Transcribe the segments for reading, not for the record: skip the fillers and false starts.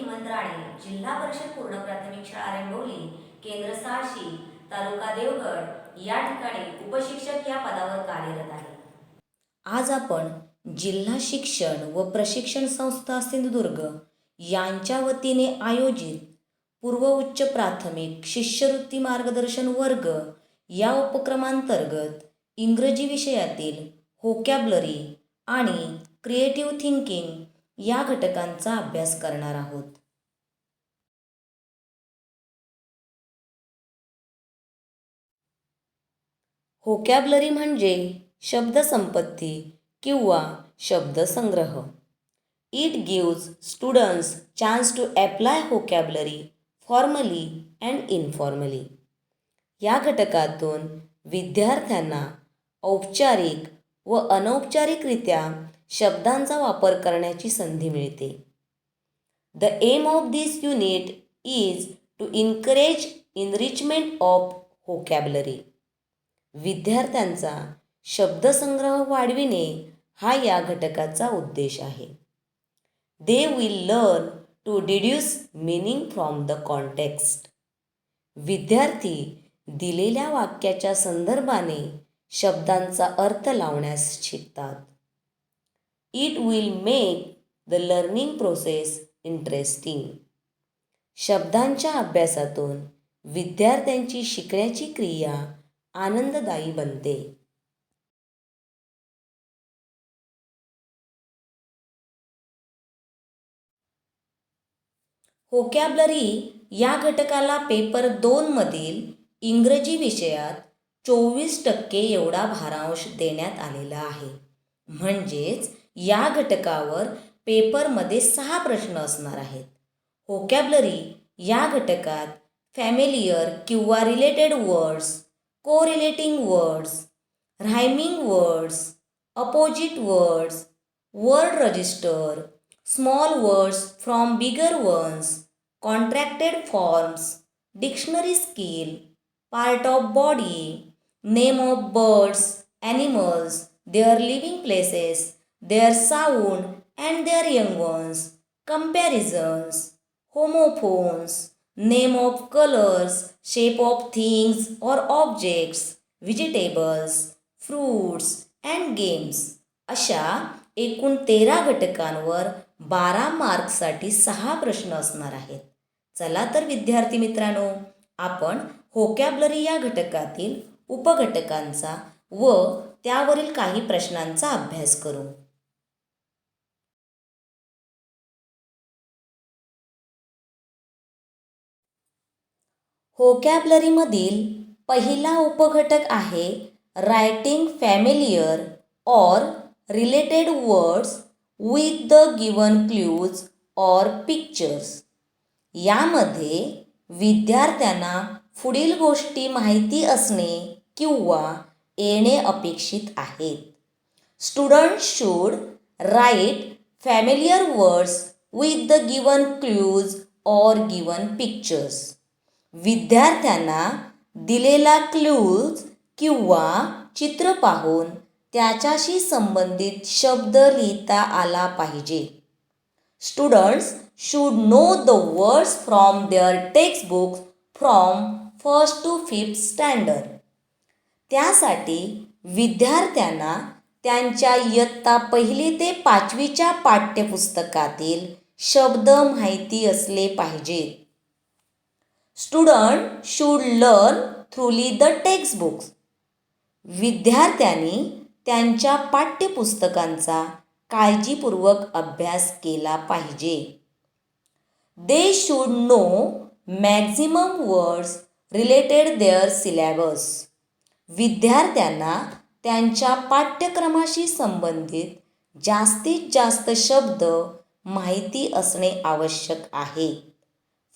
हेमंत राणे, जिल्हा परिषद पूर्ण प्राथमिक शाळा रेंबोली, केंद्र साळशी, तालुका देवगड या ठिकाणी उपशिक्षक या पदावर कार्यरत आहे. आज आपण जिल्हा शिक्षण व प्रशिक्षण संस्था सिंधुदुर्ग यांच्या वतीने आयोजित पूर्व उच्च प्राथमिक शिष्यवृत्ती मार्गदर्शन वर्ग या उपक्रमांतर्गत इंग्रजी विषयातील व्होकॅब्युलरी आणि क्रिएटिव्ह थिंकिंग या घटकांचा अभ्यास करणार आहोत. व्होकॅब्युलरी म्हणजे शब्दसंपत्ती किंवा शब्दसंग्रह. It gives students chance to apply vocabulary formally and informally. या घटकातून विद्यार्थ्यांना औपचारिक व अनौपचारिकरित्या शब्दांचा वापर करण्याची संधी मिळते. The aim of this unit is to encourage enrichment of vocabulary. विद्यार्थ्यांचा शब्दसंग्रह वाढविणे हा या घटकाचा उद्देश आहे. They will learn to deduce meaning from the context. विद्यार्थी दिलेल्या वाक्याच्या संदर्भाने शब्दांचा अर्थ लावण्यास शिकतात. It will make the learning process interesting. शब्दांच्या अभ्यासातून विद्यार्थ्यांची शिकण्याची क्रिया आनंददायी बनते. व्होकॅब्युलरी या घटकाला पेपर 2 मधील इंग्रजी विषयात 24% एवढा भारांश देण्यात आलेला आहे. म्हणजेच या घटकावर पेपरमध्ये 6 प्रश्न असणार आहेत. व्होकॅब्युलरी या घटकात फॅमिलियर किंवा related words, correlating words, rhyming words, opposite words, word register, small words from bigger ones, contracted forms, dictionary skill, part of body, name of birds, animals, their living places, their sound and their young ones, comparisons, homophones, name of colors, shape of things or objects, vegetables, fruits and games अशा एकूण 13 घटकांवर 12 मार्क्ससाठी 6 प्रश्न असणार आहेत. चला तर विद्यार्थी मित्रांनो, आपण व्होकॅब्युलरी या घटकातील उपघटकांचा व त्यावरील काही प्रश्नांचा अभ्यास करू. व्होकॅब्युलरीमधील पहिला उपघटक आहे writing familiar or related words with the given clues or pictures. यामध्ये विद्यार्थ्यांना पुढील गोष्टी माहिती असणे किंवा येणे अपेक्षित आहेत. Students should write familiar words with the given clues or given pictures. विद्यार्थ्यांना दिलेला क्ल्यूज किंवा चित्र पाहून त्याच्याशी संबंधित शब्द लिहिता आला पाहिजे. Students should know the words from their textbooks from 1st to 5th standard. त्यासाठी विद्यार्थ्यांना त्यांच्या इयत्ता 1ली ते 5वीच्या पाठ्यपुस्तकातील शब्द माहिती असले पाहिजेत. Student should learn thoroughly the textbooks. विद्यार्थ्यांनी त्यांच्या पाठ्यपुस्तकांचा काळजीपूर्वक अभ्यास केला पाहिजे. They should know maximum words related their syllabus. विद्यार्थ्यांना त्यांच्या पाठ्यक्रमाशी संबंधित जास्तीत जास्त शब्द माहिती असणे आवश्यक आहे.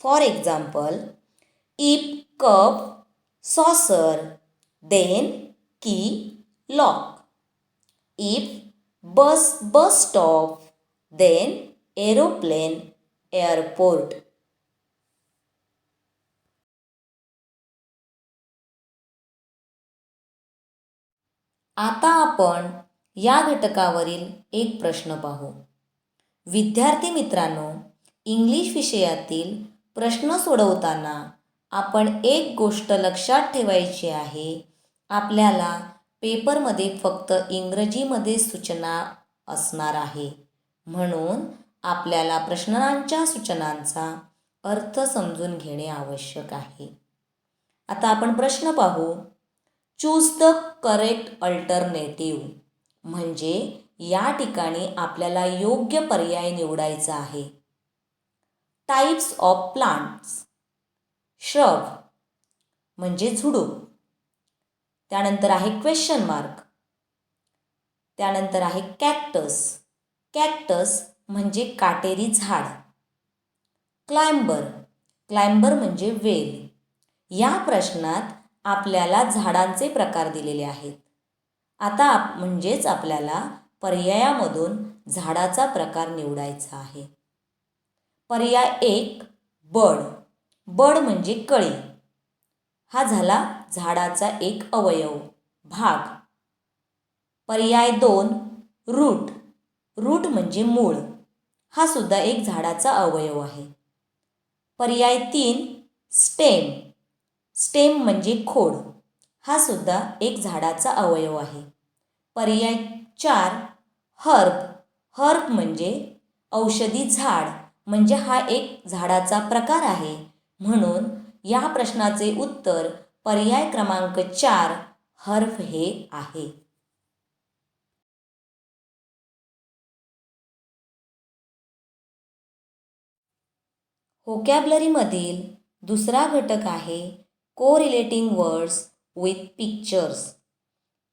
For example, if cup, saucer, then key, lock. If bus, bus stop, then aeroplane, airport. आता आपण या घटकावरील एक प्रश्न पाहू. विद्यार्थी मित्रांनो, इंग्लिश विषयातील प्रश्न सोडवताना आपण एक गोष्ट लक्षात ठेवायची आहे. आपल्याला पेपरमध्ये फक्त इंग्रजीमध्ये सूचना असणार आहे. म्हणून आपल्याला प्रश्नांच्या सूचनांचा अर्थ समजून घेणे आवश्यक आहे. आता आपण प्रश्न पाहू. चूज द करेक्ट अल्टरनेटिव्ह म्हणजे या ठिकाणी आपल्याला योग्य पर्याय निवडायचा आहे. टाइप्स ऑफ प्लांट्स, श्रब म्हणजे झुडूप. त्यानंतर आहे क्वेश्चन मार्क. त्यानंतर आहे कॅक्टस. कॅक्टस म्हणजे काटेरी झाड. क्लाइंबर, क्लाइंबर म्हणजे वेल. या प्रश्नात आपल्याला झाडांचे प्रकार दिलेले आहेत. आता म्हणजेच आपल्याला पर्यायामधून झाडाचा प्रकार निवडायचा आहे. पर्याय 1 बड. बड म्हणजे कळी. हा झाला झाडाचा एक अवयव, भाग. पर्याय 2 रूट. रूट म्हणजे मूळ. हा सुद्धा एक झाडाचा अवयव आहे. पर्याय 3 स्टेम. स्टेम म्हणजे खोड. हा सुद्धा एक झाडाचा अवयव आहे. पर्याय 4 हर्ब. हर्ब म्हणजे औषधी झाड, म्हणजे हा एक झाडाचा प्रकार आहे. म्हणून या प्रश्नाचे उत्तर पर्याय क्रमांक 4 हर्ब हे आहे. व्होकॅब्युलरीमधील दुसरा घटक आहे correlating words with pictures.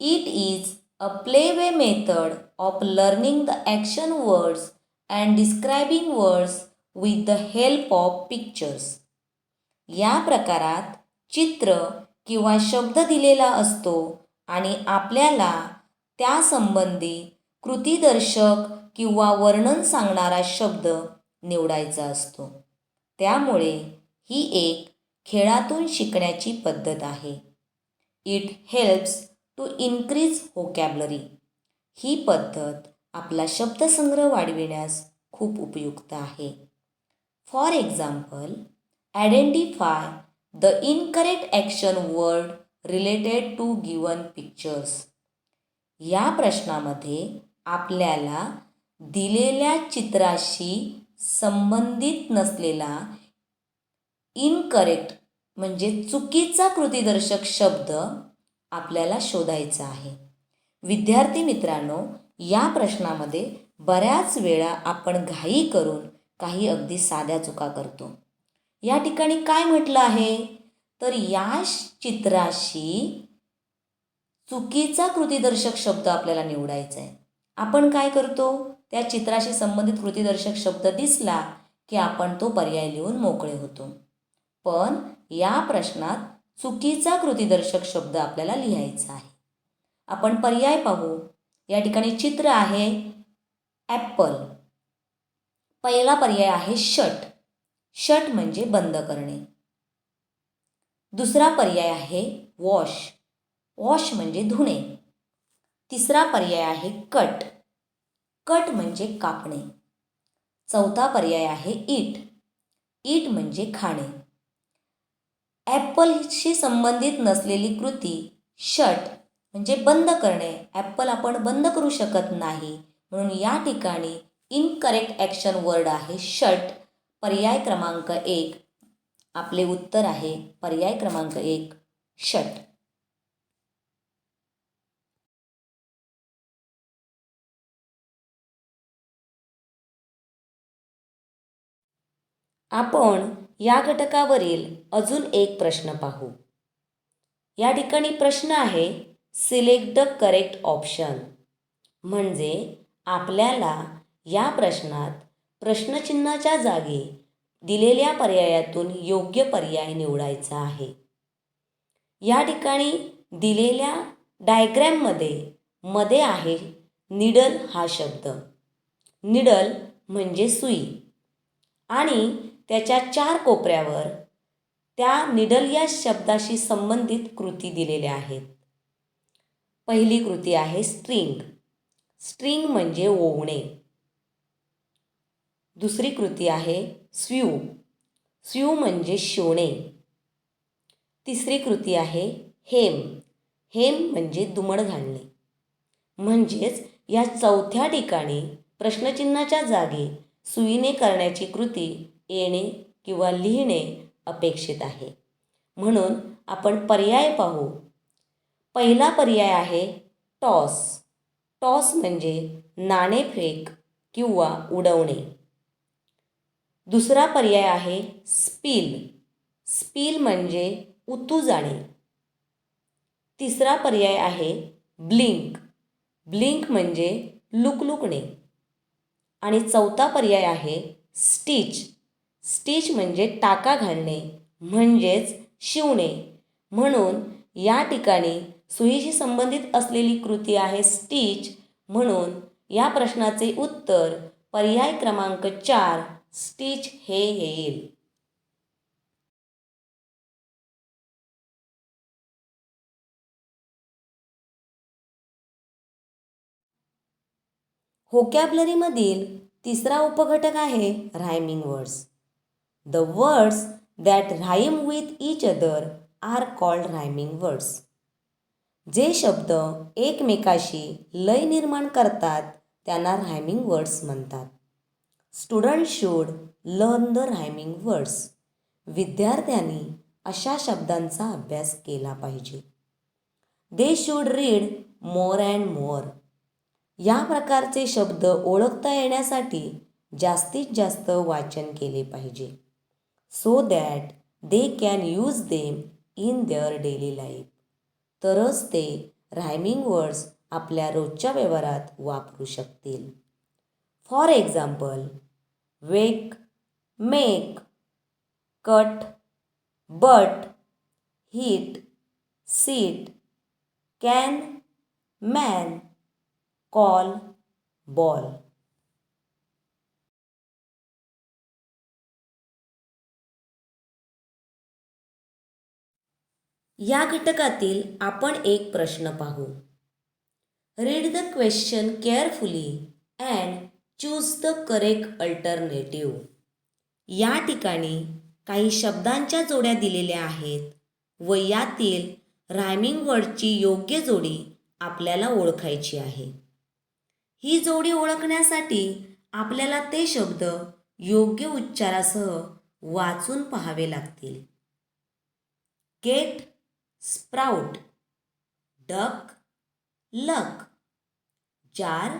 It is a playway method of learning the action words and describing words with the help of pictures. या प्रकारात चित्र किंवा शब्द दिलेला असतो आणि आपल्याला त्यासंबंधी कृतीदर्शक किंवा वर्णन सांगणारा शब्द निवडायचा असतो. त्यामुळे ही एक खेळातून शिकण्याची पद्धत आहे. It helps to increase vocabulary. ही पद्धत आपला शब्दसंग्रह वाढविण्यास खूप उपयुक्त आहे. For example, identify the incorrect action word related to given pictures. या प्रश्नामध्ये आपल्याला दिलेल्या चित्राशी संबंधित नसलेला इनकरेक्ट म्हणजे चुकीचा कृतीदर्शक शब्द आपल्याला शोधायचा आहे. विद्यार्थी मित्रांनो, या प्रश्नामध्ये बऱ्याच वेळा आपण घाई करून काही अगदी साध्या चुका करतो. या ठिकाणी काय म्हटलं आहे, तर या चित्राशी चुकीचा कृतीदर्शक शब्द आपल्याला निवडायचा आहे. आपण काय करतो, त्या चित्राशी संबंधित कृतीदर्शक शब्द दिसला की आपण तो पर्याय लिहून मोकळे होतो. पण या प्रश्नात चुकीचा कृतीदर्शक शब्द आपल्याला लिहायचा आहे. आपण पर्याय पाहू. या ठिकाणी चित्र आहे ॲपल. पहिला पर्याय आहे शट. शट म्हणजे बंद करणे. दुसरा पर्याय आहे वॉश. वॉश म्हणजे धुणे. तिसरा पर्याय आहे कट. कट म्हणजे कापणे. चौथा पर्याय आहे ईट. ईट म्हणजे खाणे. ॲपलशी संबंधित नसलेली कृती शट म्हणजे बंद करणे. ॲपल आपण बंद करू शकत नाही, म्हणून या ठिकाणी इनकरेक्ट ॲक्शन वर्ड आहे शट. पर्याय क्रमांक 1 आपले उत्तर आहे. पर्याय क्रमांक 1 शट. आपण या घटकावरील अजून एक प्रश्न पाहू. या ठिकाणी प्रश्न आहे सिलेक्ट द करेक्ट ऑप्शन. म्हणजे आपल्याला या प्रश्नात प्रश्नचिन्हाच्या जागी दिलेल्या पर्यायातून योग्य पर्याय निवडायचा आहे. या ठिकाणी दिलेल्या डायग्रॅममध्ये मध्ये आहे निडल हा शब्द. निडल म्हणजे सुई आणि त्याच्या 4 कोपऱ्यावर त्या निडल या शब्दाशी संबंधित कृती दिलेल्या आहेत. पहिली कृती आहे स्ट्रिंग. स्ट्रिंग म्हणजे ओवणे. दुसरी कृती आहे स्व्यू. स्व्यू म्हणजे शिवणे. तिसरी कृती आहे हेम. हेम म्हणजे दुमड घालणे. म्हणजेच या चौथ्या ठिकाणी प्रश्नचिन्हाच्या जागी सुईने करण्याची कृती येणे किंवा लिहिणे अपेक्षित आहे. म्हणून आपण पर्याय पाहू. पहिला पर्याय आहे टॉस. टॉस म्हणजे नाणेफेक किंवा उडवणे. दुसरा पर्याय आहे स्पिल. स्पिल म्हणजे उतू जाणे. तिसरा पर्याय आहे ब्लिंक. ब्लिंक म्हणजे लुकलुकणे. आणि चौथा पर्याय आहे स्टिच. स्टिच म्हणजे टाका घालणे म्हणजेच शिवणे. म्हणून या ठिकाणी सुईशी संबंधित असलेली कृती आहे स्टिच. म्हणून या प्रश्नाचे उत्तर पर्याय क्रमांक 4 स्टिच हे येईल. व्होकॅब्युलरीमधील तिसरा उपघटक आहे rhyming words. The words that rhyme with each other are called rhyming words. जे शब्द एकमेकाशी लय निर्माण करतात त्यांना रायमिंग वर्ड्स म्हणतात. Student should learn the rhyming words. विद्यार्थ्यांनी अशा शब्दांचा अभ्यास केला पाहिजे. They should read more and more. या प्रकारचे शब्द ओळखता येण्यासाठी जास्तीत जास्त वाचन केले पाहिजे. So that they can use them in their daily life. तरच ते रायमिंग वर्ड्स आपल्या रोजच्या व्यवहारात वापरू शकतील. For example, wake, make, cut, but, hit, seat, can, man, call, ball. या घटकातील आपण एक प्रश्न पाहू. Read the question carefully and choose the correct alternative. या ठिकाणी काही शब्दांच्या जोड्या दिलेल्या आहेत व यातील रायमिंग वर्डची योग्य जोडी आपल्याला ओळखायची आहे. ही जोडी ओळखण्यासाठी आपल्याला ते शब्द योग्य उच्चारासह वाचून पाहावे लागतील. गेट, स्प्राउट, डक, लक, जार,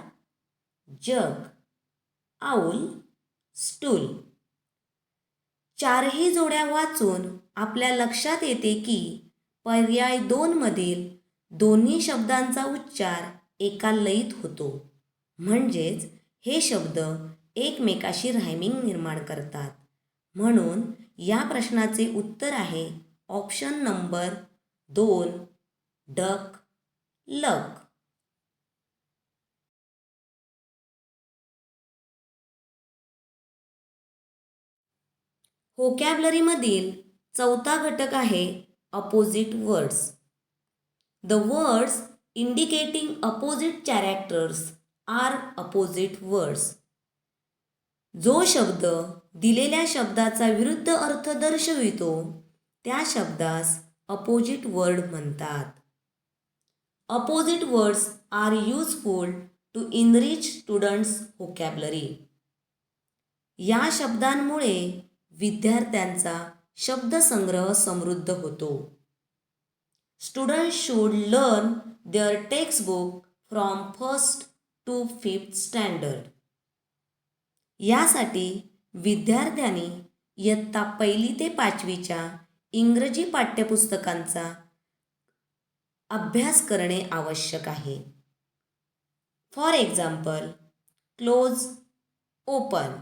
जग, आऊल, स्टूल. चारही जोड्या वाचून आपल्या लक्षात येते की पर्याय 2 मधील दोन्ही शब्दांचा उच्चार एका लयीत होतो. म्हणजेच हे शब्द एकमेकाशी रायमिंग निर्माण करतात. म्हणून या प्रश्नाचे उत्तर आहे ऑप्शन नंबर 2, डक, लक. व्होकॅब्युलरीमधील चौथा घटक आहे opposite words. The words indicating opposite characters are opposite words. जो शब्द दिलेल्या शब्दाचा विरुद्ध अर्थ दर्शवितो त्या शब्दास अपोजिट वर्ड म्हणतात. Opposite words are useful to enrich students vocabulary. या शब्दांमुळे विद्यार्थ्यांचा शब्दसंग्रह समृद्ध होतो. Students should learn their textbook from 1st to 5th standard. यासाठी विद्यार्थ्यांनी इयत्ता 1 ते 5वीच्या इंग्रजी पाठ्यपुस्तकांचा अभ्यास करणे आवश्यक आहे. For example, close, open,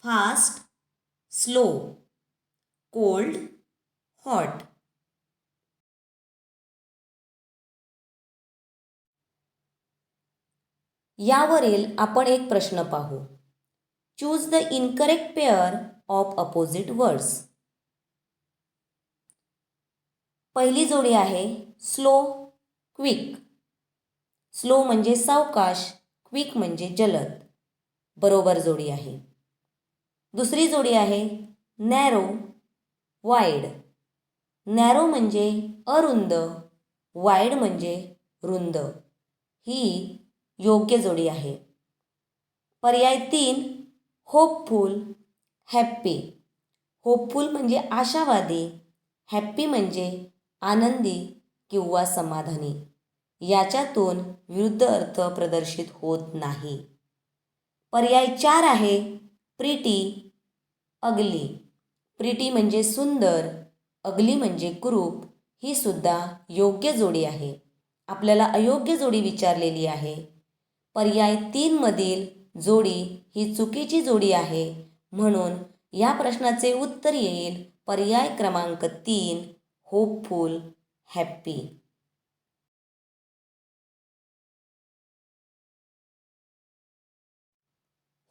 fast, slow, cold, hot. यावरील आपण एक प्रश्न पाहू. Choose the incorrect pair of opposite words. पहिली जोडी आहे स्लो, क्विक. स्लो म्हणजे सावकाश, क्विक म्हणजे जलद. बरोबर जोडी आहे. दुसरी जोडी आहे नॅरो वाईड. नॅरो म्हणजे अरुंद, वाईड म्हणजे रुंद. ही योग्य जोडी आहे. पर्याय 3 होपफुल हॅप्पी. होपफुल म्हणजे आशावादी, हॅप्पी म्हणजे आनंदी किंवा समाधानी. याच्यातून विरुद्ध अर्थ प्रदर्शित होत नाही. पर्याय 4 आहे प्रिटी अगली. प्रिटी म्हणजे सुंदर, अगली म्हणजे कुरूप. ही सुद्धा योग्य जोडी आहे. आपल्याला अयोग्य जोडी विचारलेली आहे. पर्याय 3 मधील जोडी ही चुकीची जोडी आहे, म्हणून या प्रश्नाचे उत्तर येईल पर्याय क्रमांक 3 होपफुल हॅप्पी.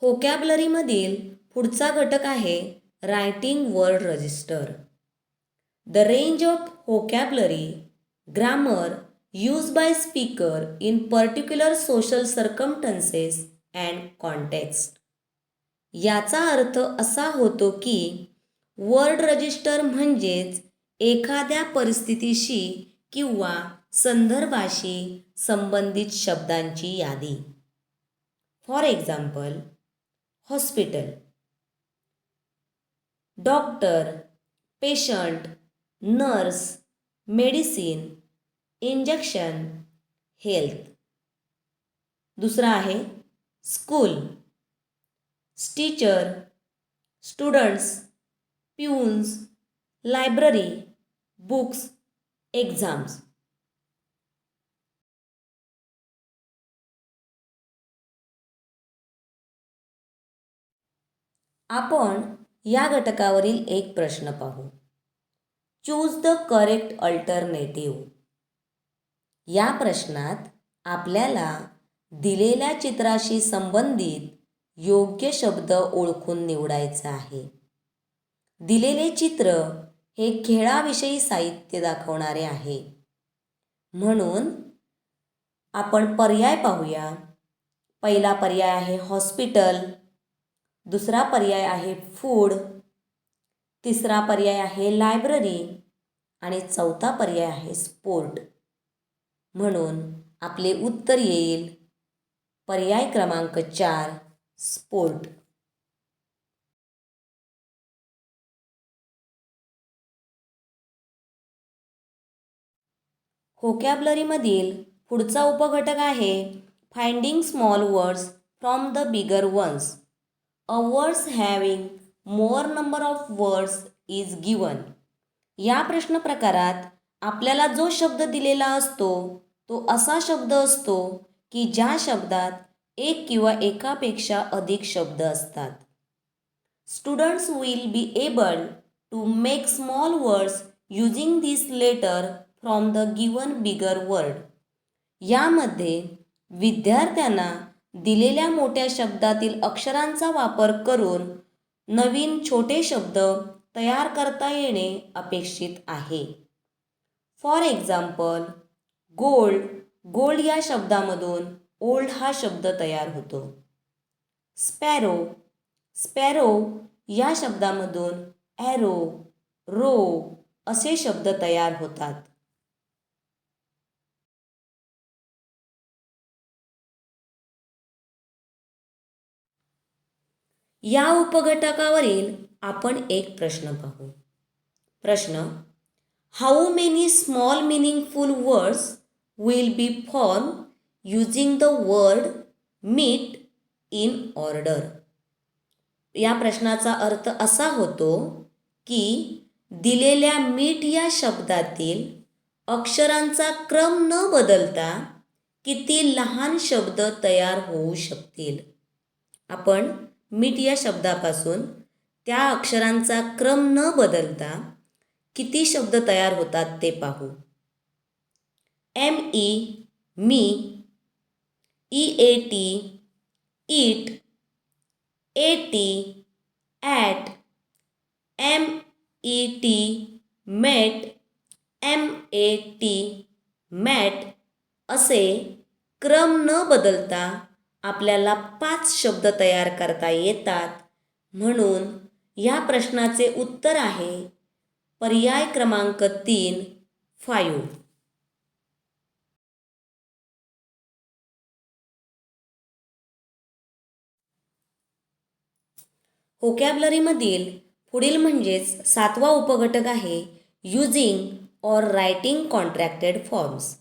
व्होकॅब्युलरीमधील पुढचा घटक आहे writing word register. The range of vocabulary grammar used by speaker in particular social circumstances and context. याचा अर्थ असा होतो की वर्ड रजिस्टर म्हणजेच एखाद्या परिस्थितीशी किंवा संदर्भाशी संबंधित शब्दांची यादी. For example, hospital, doctor, patient, nurse, medicine, injection, health. दुसरा आहे school, teacher, students, peons, library, books, exams. आपण या घटकावरील एक प्रश्न पाहू. Choose the correct alternative. या प्रश्नात आपल्याला दिलेल्या चित्राशी संबंधित योग्य शब्द ओळखून निवडायचा आहे. दिलेले चित्र हे खेळाविषयी साहित्य दाखवणारे आहे, म्हणून आपण पर्याय पाहूया. पहिला पर्याय आहे हॉस्पिटल, दुसरा पर्याय आहे फूड, तिसरा पर्याय आहे लायब्ररी आणि चौथा पर्याय आहे स्पोर्ट. म्हणून आपले उत्तर येईल पर्याय क्रमांक 4 स्पोर्ट. व्होकॅब्युलरीमधील पुढचा उपघटक आहे finding small words from the bigger ones. A words having more number of words is given. या प्रश्न प्रकारात आपल्याला जो शब्द दिलेला असतो तो असा शब्द असतो की ज्या शब्दात एक किंवा एकापेक्षा अधिक शब्द असतात. Students will be able to make small words using this letter from the given bigger word. यामध्ये विद्यार्थ्यांना दिलेल्या मोठ्या शब्दातील अक्षरांचा वापर करून नवीन छोटे शब्द तयार करता येणे अपेक्षित आहे. फॉर एक्झाम्पल, गोल्ड, गोल्ड या शब्दामधून ओल्ड हा शब्द तयार होतो. स्पॅरो, स्पॅरो या शब्दामधून ॲरो, रो असे शब्द तयार होतात. या उपघटकावरील आपण एक प्रश्न पाहू. प्रश्न, how many small meaningful words will be form using the word meat in order. या प्रश्नाचा अर्थ असा होतो की दिलेल्या मीट या शब्दातील अक्षरांचा क्रम न बदलता किती लहान शब्द तयार होऊ शकतील. आपण मीट या शब्दापासून त्या अक्षरांचा क्रम न बदलता किती शब्द तयार होतात ते पाहू. ME me, EAT eat, AT at, MET met, MAT mat असे क्रम न बदलता आपल्याला 5 शब्द तयार करता येतात. म्हणून या प्रश्नाचे उत्तर आहे पर्याय क्रमांक 3, 5. व्होकॅब्युलरीमधील पुढील म्हणजेच 7वा उपघटक आहे using or writing contracted forms.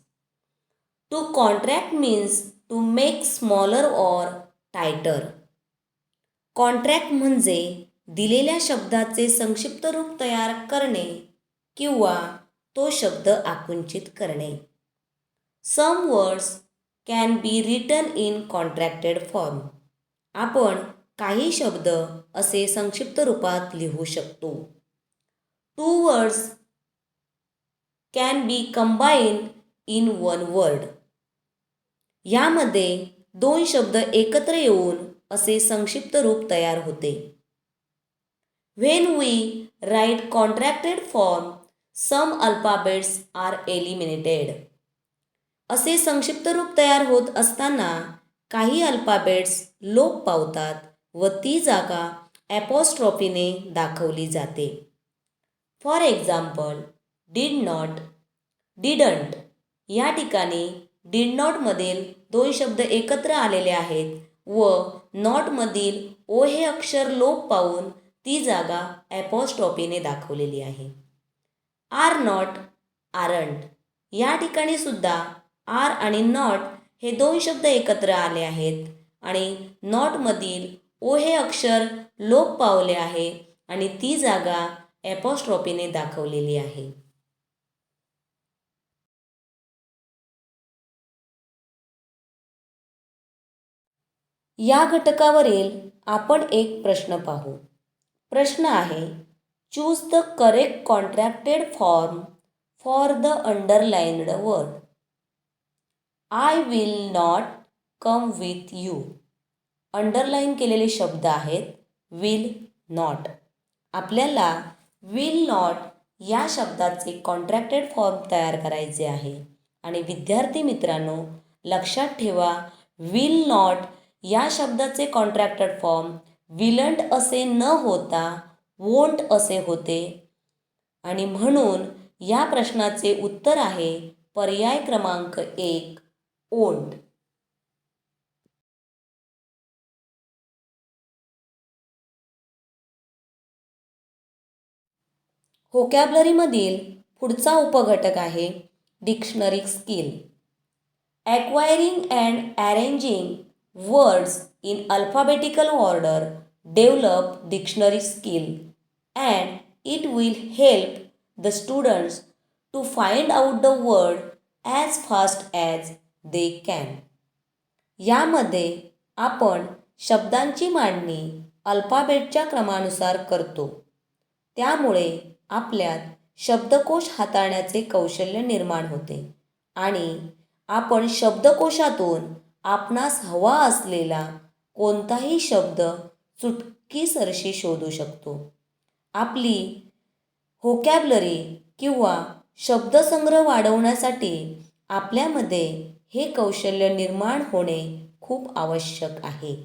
To contract means to make smaller or tighter. Contract म्हणजे दिलेल्या शब्दाचे संक्षिप्त रूप तयार करणे किंवा तो शब्द आकुंचित करणे. Some words can be written in contracted form. आपण काही शब्द असे संक्षिप्त रूपात लिहू शकतो. Two words can be combine in one word. यामध्ये 2 शब्द एकत्र येऊन असे संक्षिप्त रूप तयार होते. When we write contracted form some alphabets are eliminated. असे संक्षिप्त रूप तयार होत असताना काही अल्फाबेट्स लोप पावतात व ती जागा ॲपॉस्ट्रॉफीने दाखवली जाते. For example, did not, didn't. या ठिकाणी डिड नॉटमधील 2 शब्द एकत्र आलेले आहेत व नॉटमधील ओ हे अक्षर लोप पावून ती जागा ॲपॉस्ट्रॉफीने दाखवलेली आहे. Are not, aren't. या ठिकाणी सुद्धा आर आणि नॉट हे 2 शब्द एकत्र आले आहेत आणि नॉटमधील ओ हे अक्षर लोप पावले आहे आणि ती जागा ॲपॉस्ट्रॉफीने दाखवलेली आहे. या घटकावरील आपण एक प्रश्न पाहू. प्रश्न आहे choose the correct contracted form for the underlined word. I will not come with you. Underline केलेले शब्द आहेत विल नॉट. आपल्याला विल नॉट या शब्दाचे कॉन्ट्रॅक्टेड फॉर्म तयार करायचे आहे आणि विद्यार्थी मित्रांनो लक्षात ठेवा विल नॉट या शब्दाचे कॉन्ट्रॅक्टेड फॉर्म विलंट असे न होता वोंट असे होते आणि म्हणून या प्रश्नाचे उत्तर आहे पर्याय क्रमांक 1, ओंट. व्होकॅब्युलरीमधील पुढचा उपघटक आहे dictionary skill. Acquiring and arranging words in alphabetical order develop dictionary skill and it will help the students to find out the word as fast as they can. यामध्ये आपण शब्दांची मांडणी अल्फाबेटच्या क्रमानुसार करतो. त्यामुळे आपल्यात शब्दकोश हाताळण्याचे कौशल्य निर्माण होते आणि आपण शब्दकोशातून आपणास हवा असलेला कोणताही शब्द चुटकीसरशी शोधू शकतो. आपली व्होकॅब्युलरी किंवा शब्दसंग्रह वाढवण्यासाठी आपल्यामध्ये हे कौशल्य निर्माण होणे खूप आवश्यक आहे.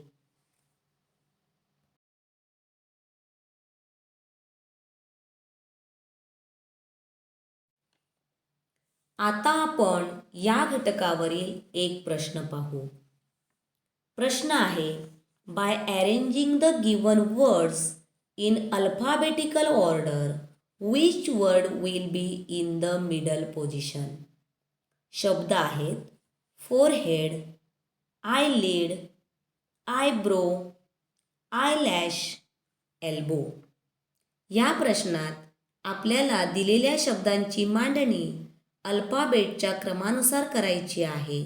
आता आपण या घटकावरील एक प्रश्न पाहू. प्रश्न आहे by arranging the given words in alphabetical order which word will be in the middle position. शब्द आहेत forehead, eyelid, eyebrow, eyelash, elbow. या प्रश्नात आपल्याला दिलेल्या शब्दांची मांडणी अल्फाबेटच्या क्रमानुसार करायची आहे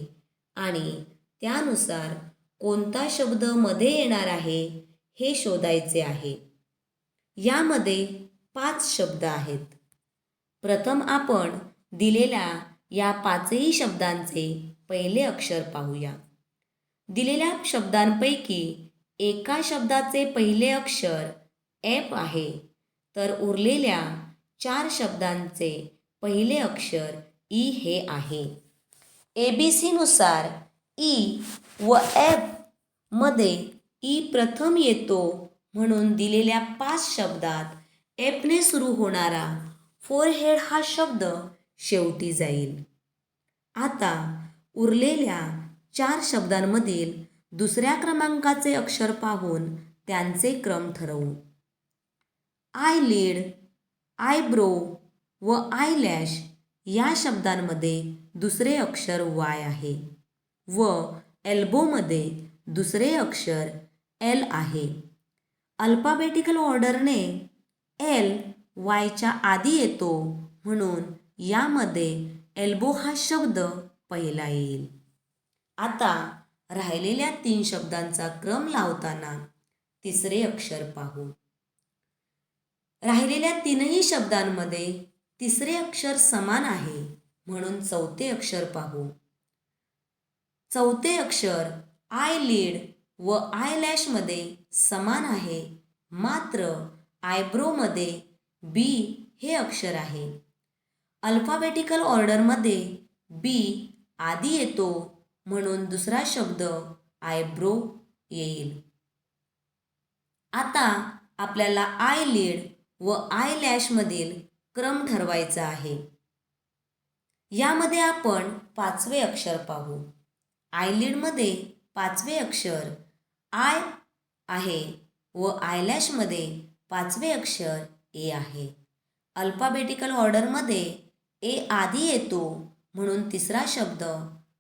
आणि त्यानुसार कोणता शब्द मध्ये येणार आहे हे शोधायचे आहे. यामध्ये 5 शब्द आहेत. प्रथम आपण दिलेल्या या 5ही शब्दांचे पहिले अक्षर पाहूया. दिलेल्या शब्दांपैकी एका शब्दाचे पहिले अक्षर एफ आहे तर उरलेल्या 4 शब्दांचे पहिले अक्षर ई हे आहे. ABCनुसार ई व एफ मध्ये ई प्रथम येतो म्हणून दिलेल्या 5 शब्दात एफने सुरू होणारा फोरहेड हा शब्द शेवटी जाईल. आता उरलेल्या 4 शब्दांमधील दुसऱ्या क्रमांकाचे अक्षर पाहून त्यांचे क्रम ठरवू. आयलिड, आयब्रो व आयलॅश या शब्दांमध्ये दुसरे अक्षर वाय आहे व एल्बोमध्ये दुसरे अक्षर एल आहे. अल्फाबेटिकल ऑर्डरने एल वायच्या आधी येतो म्हणून यामध्ये एल्बो हा शब्द पहिला येईल. आता राहिलेल्या 3 शब्दांचा क्रम लावताना तिसरे अक्षर पाहू. राहिलेल्या 3ही शब्दांमध्ये तिसरे अक्षर समान आहे म्हणून चौथे अक्षर पाहू. चौथे अक्षर आयलिड व आयलॅशमध्ये समान आहे, मात्र आयब्रोमध्ये बी हे अक्षर आहे. अल्फाबेटिकल ऑर्डरमध्ये बी आधी येतो म्हणून दुसरा शब्द आयब्रो येईल. आता आपल्याला आयलिड व आयलॅशमधील क्रम ठरवायचा आहे. यामध्ये आपण 5वे अक्षर पाहू. आयलिडमध्ये 5वे अक्षर आय आहे व आयलॅशमध्ये 5वे अक्षर ए आहे. अल्फाबेटिकल ऑर्डरमध्ये ए आधी येतो म्हणून तिसरा शब्द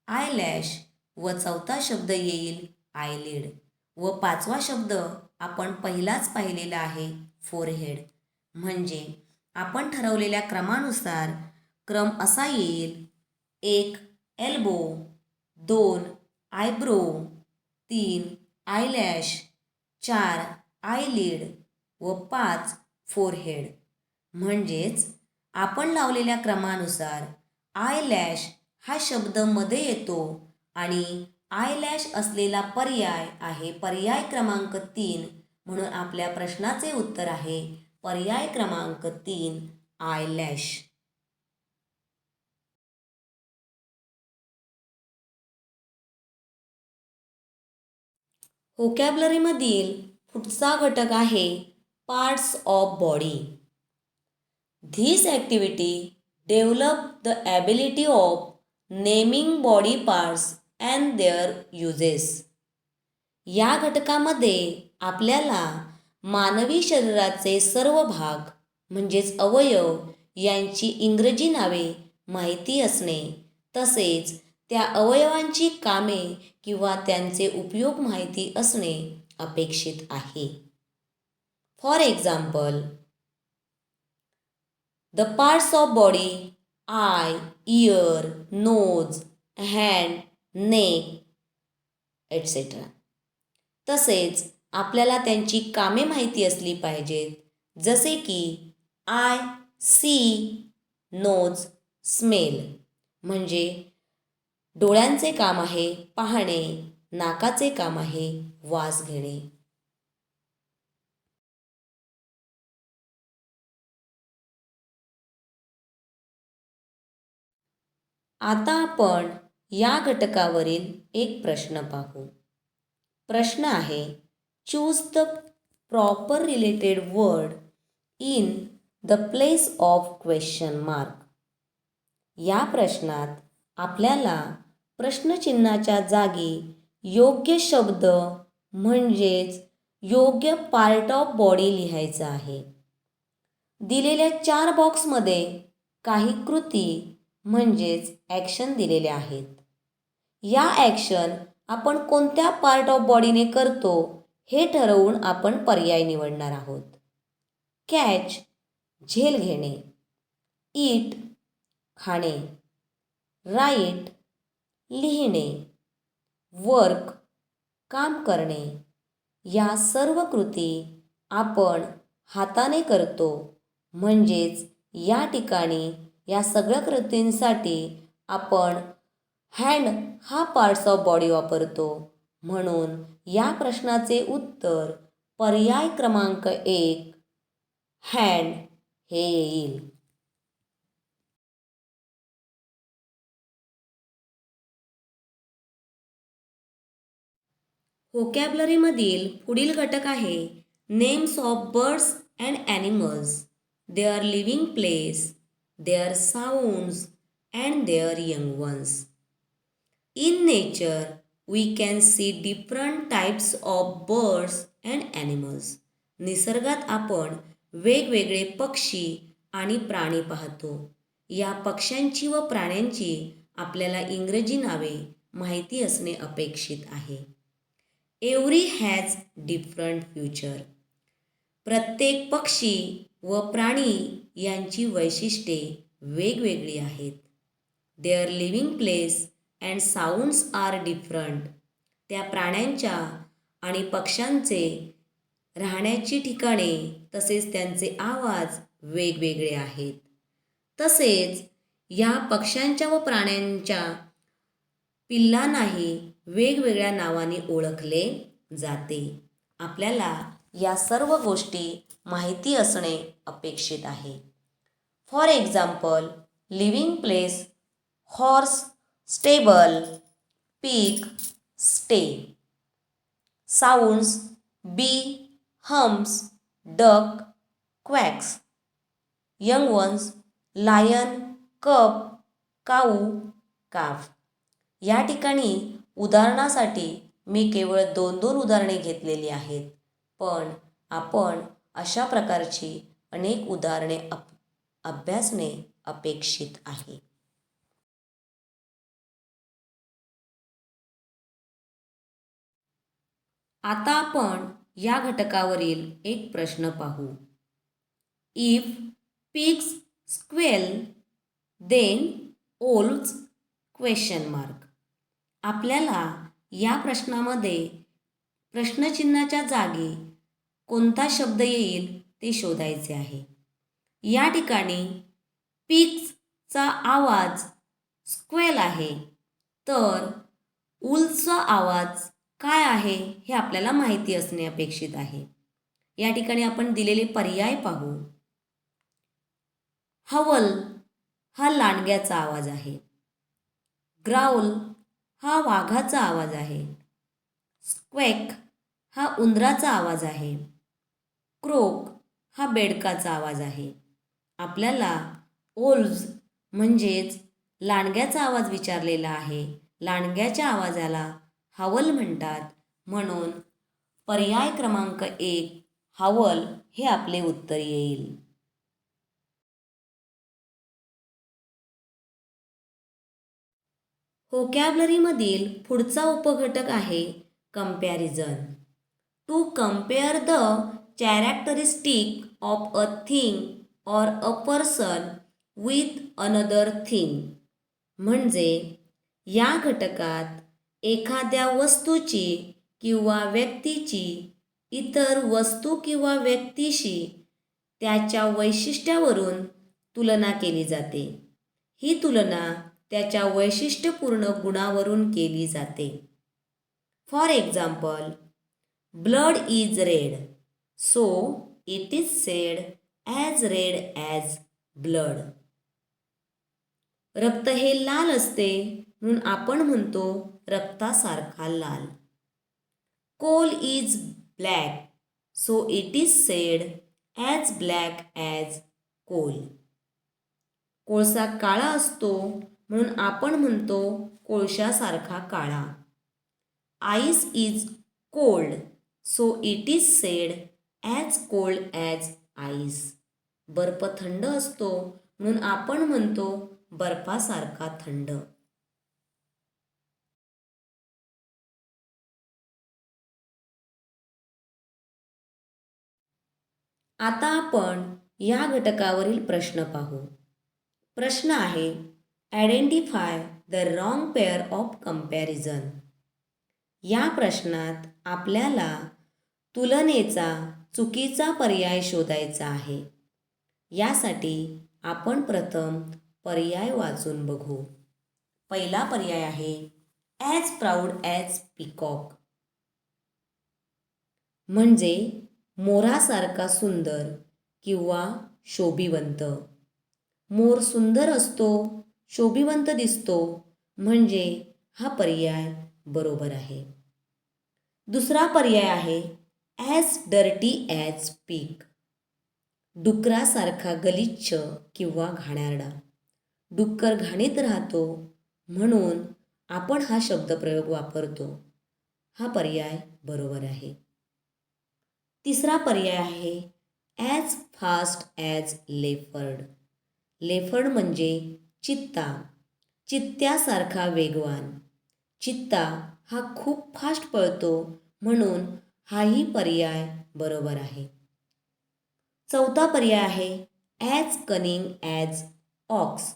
आयलॅश व चौथा शब्द येईल आयलिड व 5वा शब्द आपण पहिलाच पाहिलेला आहे फोरहेड. म्हणजे आपण ठरवलेल्या क्रमानुसार क्रम असा येईल: 1 एल्बो, 2 आयब्रो, 3 आयलॅश, 4 आयलिड व 5 फोरहेड. म्हणजेच आपण लावलेल्या क्रमानुसार आयलॅश हा शब्द मध्ये येतो आणि आयलॅश असलेला पर्याय आहे पर्याय क्रमांक 3, म्हणून आपल्या प्रश्नाचे उत्तर आहे पर्याय क्रमांक 3 आयलॅश. व्होकॅब्युलरीमधील पुढचा घटक आहे parts of body. This activity develop the ability of naming body parts and their uses. या घटकामध्ये आपल्याला मानवी शरीराचे सर्व भाग म्हणजेच अवयव यांची इंग्रजी नावे माहिती असणे तसेच त्या अवयवांची कामे किंवा त्यांचे उपयोग माहिती असणे अपेक्षित आहे. For example, the parts of body eye, ear, nose, hand, neck, etc. तसेच आपल्याला त्यांची कामे माहिती असली पाहिजेत, जसे की आय सी, नोज स्मेल. म्हणजे डोळ्यांचे काम आहे पाहणे, नाकाचे काम आहे वास घेणे. आता आपण या घटकावरील एक प्रश्न पाहू. प्रश्न आहे, choose the proper related word in the place of question mark. या प्रश्नात आपल्याला प्रश्नचिन्हाच्या जागी योग्य शब्द म्हणजेच योग्य पार्ट ऑफ बॉडी लिहायचा आहे. दिलेल्या 4 बॉक्समध्ये काही कृती म्हणजेच ॲक्शन दिलेल्या आहेत. या ॲक्शन आपण कोणत्या पार्ट ऑफ बॉडीने करतो हे ठरवून आपण पर्याय निवडणार आहोत. कॅच झेल घेणे, ईट खाणे, राईट लिहिणे, वर्क काम करणे. या सर्व कृती आपण हाताने करतो. म्हणजेच या ठिकाणी या सगळ्या कृतींसाठी आपण हँड हा पार्ट्स ऑफ बॉडी वापरतो. म्हणून या प्रश्नाचे उत्तर पर्याय क्रमांक 1 हँड हे येईल. व्होकॅब्युलरीमधील पुढील घटक आहे names of birds and animals, their living place, their sounds and their young ones. In nature, we can see different types of birds and animals. निसर्गात आपण वेगवेगळे पक्षी आणि प्राणी पाहतो. या पक्ष्यांची व प्राण्यांची आपल्याला इंग्रजी नावे माहिती असणे अपेक्षित आहे. Every has different future. प्रत्येक पक्षी व प्राणी यांची वैशिष्ट्ये वेगवेगळी आहेत. Their living place and sounds are different. त्या प्राण्यांच्या आणि पक्ष्यांचे राहण्याची ठिकाणे तसेच त्यांचे आवाज वेगवेगळे आहेत. तसेच या पक्ष्यांच्या व प्राण्यांच्या पिल्लांनाही वेगवेगळ्या नावाने ओळखले जाते. आपल्याला या सर्व गोष्टी माहिती असणे अपेक्षित आहे. For example, living place, horse, stable, pig, sty. Sounds, bee, hums, duck, quacks. Young ones, lion, cub, cow, काफ. या ठिकाणी उदाहरणासाठी मी केवळ 2-2 उदाहरणे घेतलेली आहेत, पण आपण अशा प्रकारची अनेक उदाहरणे अभ्यासणे अपेक्षित आहे. आता आपण या घटकावरील एक प्रश्न पाहू. If pigs squeal then wolves question mark. आपल्याला या प्रश्नामध्ये प्रश्नचिन्हाच्या जागी कोणता शब्द येईल ते शोधायचे आहे. या ठिकाणी पिग्सचा आवाज स्क्वेल आहे, तर उल्सचा आवाज काय आहे हे आपल्याला माहिती असणे अपेक्षित आहे. या ठिकाणी आपण दिलेले पर्याय पाहू. हवल हा लांडग्याचा आवाज आहे. ग्राउल हा वाघाचा आवाज आहे. स्क्वेक हा उंदराचा आवाज आहे. क्रोक हा बेडकाचा आवाज आहे. आपल्याला ओल्व्स म्हणजेच लांडग्याचा आवाज विचारलेला आहे. लांडग्याच्या आवाजाला हवल म्हणतात, म्हणून पर्याय क्रमांक 1 हवल हे आपले उत्तर येईल. व्होकॅब्युलरीमधील पुढचा उपघटक आहे comparison. To compare the characteristic of a thing or a person with another thing. म्हणजे या घटकात एखाद्या वस्तूची किंवा व्यक्तीची इतर वस्तू किंवा व्यक्तीशी त्याच्या वैशिष्ट्यावरून तुलना केली जाते. ही तुलना त्याच्या वैशिष्ट्यपूर्ण गुणावरून केली जाते. For example, blood is red, so it is said as red as blood. रक्त हे लाल असते म्हणून आपण म्हणतो रक्तासारखा लाल. Coal is black, so it is said as black as coal. कोळसा काळा असतो म्हणून आपण म्हणतो कोळशासारखा काळा. Ice is cold, so it is said as cold as ice. बर्फ थंड असतो म्हणून आपण म्हणतो बर्फासारखा थंड. आता आपण या घटकावरील प्रश्न पाहू. प्रश्न आहे, identify the wrong pair of comparison. या प्रश्नात आपल्याला तुलनेचा चुकीचा पर्याय शोधायचा आहे. यासाठी आपण प्रथम पर्याय वाचून बघू. पहिला पर्याय आहे ॲज प्राऊड ॲज पिकॉक, म्हणजे मोरासारखा सुंदर किंवा शोभिवंत. मोर सुंदर असतो, शोभिवंत दिसतो, म्हणजे हा पर्याय बरोबर आहे. दुसरा पर्याय आहे ॲज डर्टी ॲज पिग. डुकरासारखा गलिच्छ किंवा घाणेरडा. डुक्कर घाणीत राहतो म्हणून आपण हा शब्दप्रयोग वापरतो. हा पर्याय बरोबर आहे. तिसरा पर्याय आहे as fast as leopard. Leopard म्हणजे चित्ता. चित्त्यासारखा वेगवान. चित्ता हा खूप फास्ट पळतो म्हणून हाही पर्याय बरोबर आहे. चौथा पर्याय आहे ॲज कनिंग ॲज ऑक्स.